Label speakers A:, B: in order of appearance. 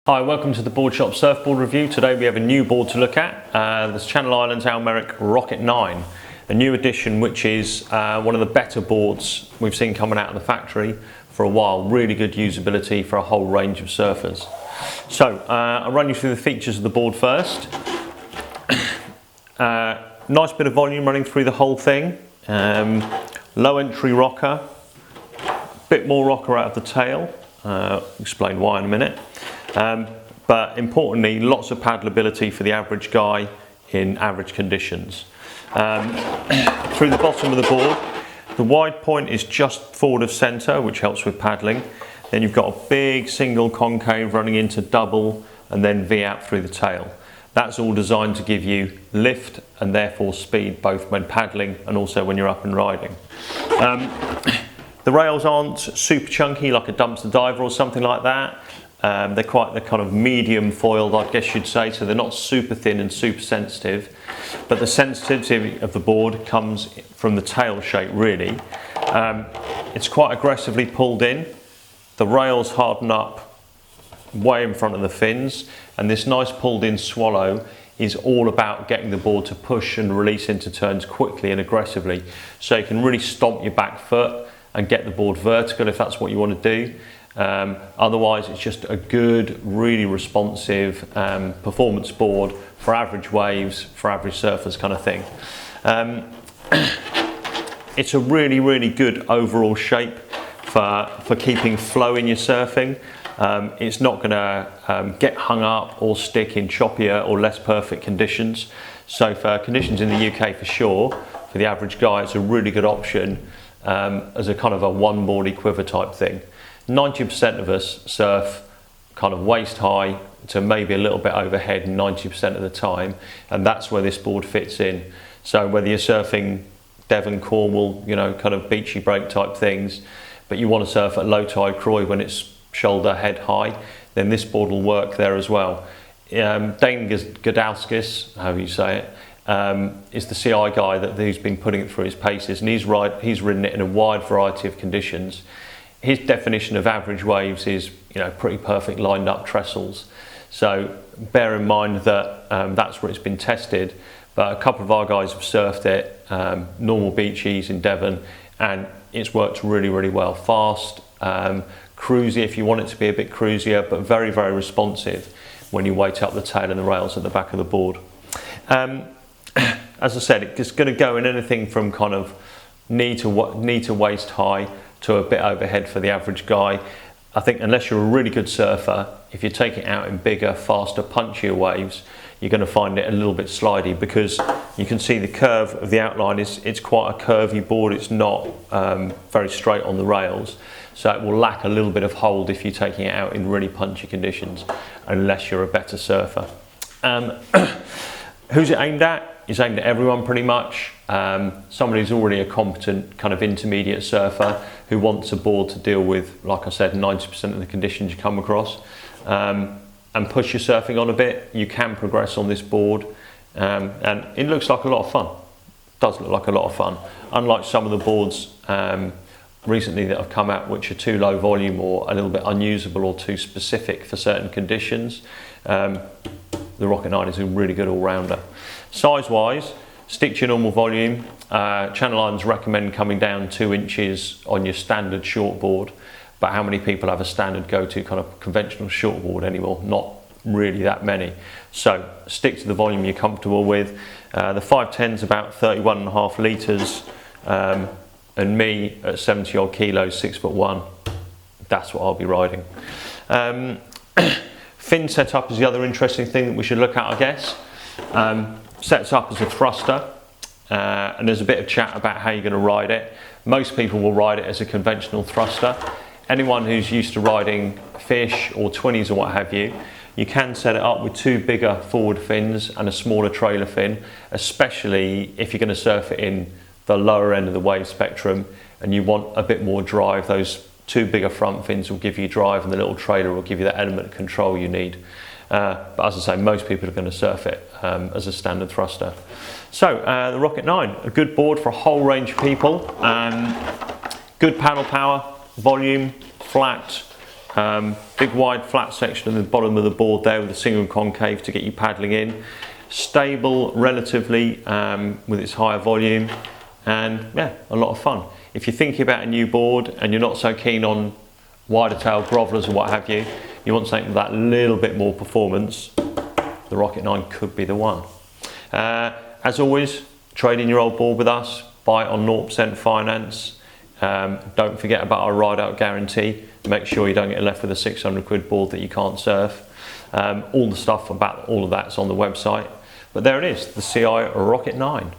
A: Hi, welcome to the Boardshop Surfboard review. Today we have a new board to look at. This Channel Islands Almeric Rocket 9, a new edition which is one of the better boards we've seen coming out of the factory for a while. Really good usability for a whole range of surfers. So I'll run you through the features of the board first. Nice bit of volume running through the whole thing. Low entry rocker, bit more rocker out of the tail. Explain why in a minute. But importantly, lots of paddleability for the average guy in average conditions. Through the bottom of the board, the wide point is just forward of centre, which helps with paddling. Then you've got a big single concave running into double and then V out through the tail. That's all designed to give you lift and therefore speed, both when paddling and also when you're up and riding. The rails aren't super chunky like a dumpster diver or something like that. They're kind of medium foiled, I guess you'd say, so they're not super thin and super sensitive. But the sensitivity of the board comes from the tail shape, really. It's quite aggressively pulled in. The rails harden up way in front of the fins, and this nice pulled in swallow is all about getting the board to push and release into turns quickly and aggressively, so you can really stomp your back foot and get the board vertical if that's what you want to do. Otherwise, it's just a good, really responsive performance board for average waves, for average surfers kind of thing. It's a really, really good overall shape for keeping flow in your surfing. It's not going to get hung up or stick in choppier or less perfect conditions. So for conditions in the UK, for sure, for the average guy, it's a really good option as a kind of a one boardy quiver type thing. 90% of us surf kind of waist high to maybe a little bit overhead 90% of the time, and that's where this board fits in. So whether you're surfing Devon, Cornwall, you know, kind of beachy break type things, but you want to surf at low tide Croy when it's shoulder head high, then this board will work there as well. Dane Godowskis, however you say it, is the CI guy who's been putting it through his paces, and he's ridden it in a wide variety of conditions. His definition of average waves is, you know, pretty perfect lined up trestles. So bear in mind that that's where it's been tested. But a couple of our guys have surfed it, normal beachies in Devon, and it's worked really, really well. Fast, cruisy if you want it to be a bit cruisier, but very, very responsive when you weight up the tail and the rails at the back of the board. As I said, it's going to go in anything from kind of knee to waist high to a bit overhead for the average guy. I think unless you're a really good surfer, if you take it out in bigger, faster, punchier waves, you're going to find it a little bit slidey, because you can see the curve of the outline it's quite a curvy board. It's not very straight on the rails, so it will lack a little bit of hold if you're taking it out in really punchy conditions, unless you're a better surfer. Who's it aimed at? It's aimed at everyone pretty much. Somebody who's already a competent kind of intermediate surfer who wants a board to deal with, like I said, 90% of the conditions you come across, and push your surfing on a bit. You can progress on this board, and it looks like a lot of fun. It does look like a lot of fun. Unlike some of the boards recently that have come out which are too low volume or a little bit unusable or too specific for certain conditions, the Rocket 9 is a really good all-rounder. Size-wise, stick to your normal volume. Channel Islands recommend coming down 2 inches on your standard shortboard, but how many people have a standard go-to kind of conventional shortboard anymore? Not really that many. So stick to the volume you're comfortable with. The 510 is about 31.5 litres, and me at 70 odd kilos, 6'1", that's what I'll be riding. Fin setup is the other interesting thing that we should look at, I guess. Sets up as a thruster, and there's a bit of chat about how you're going to ride it. Most people will ride it as a conventional thruster. Anyone who's used to riding fish or 20s or what have you, you can set it up with 2 bigger forward fins and a smaller trailer fin, especially if you're going to surf it in the lower end of the wave spectrum and you want a bit more drive. Those 2 bigger front fins will give you drive, and the little trailer will give you that element of control you need. But as I say, most people are going to surf it as a standard thruster. So the Rocket 9, a good board for a whole range of people. Good paddle power, volume, flat, Big wide flat section at the bottom of the board there with a single concave to get you paddling in. Stable relatively with its higher volume, and yeah, a lot of fun. If you're thinking about a new board and you're not so keen on wider tail grovelers or what have you, you want something with that little bit more performance, the Rocket 9 could be the one. As always, trade in your old board with us, buy it on 0% finance. Don't forget about our ride out guarantee. Make sure you don't get left with a 600 quid board that you can't surf. All the stuff about all of that's on the website. But there it is, the CI Rocket 9.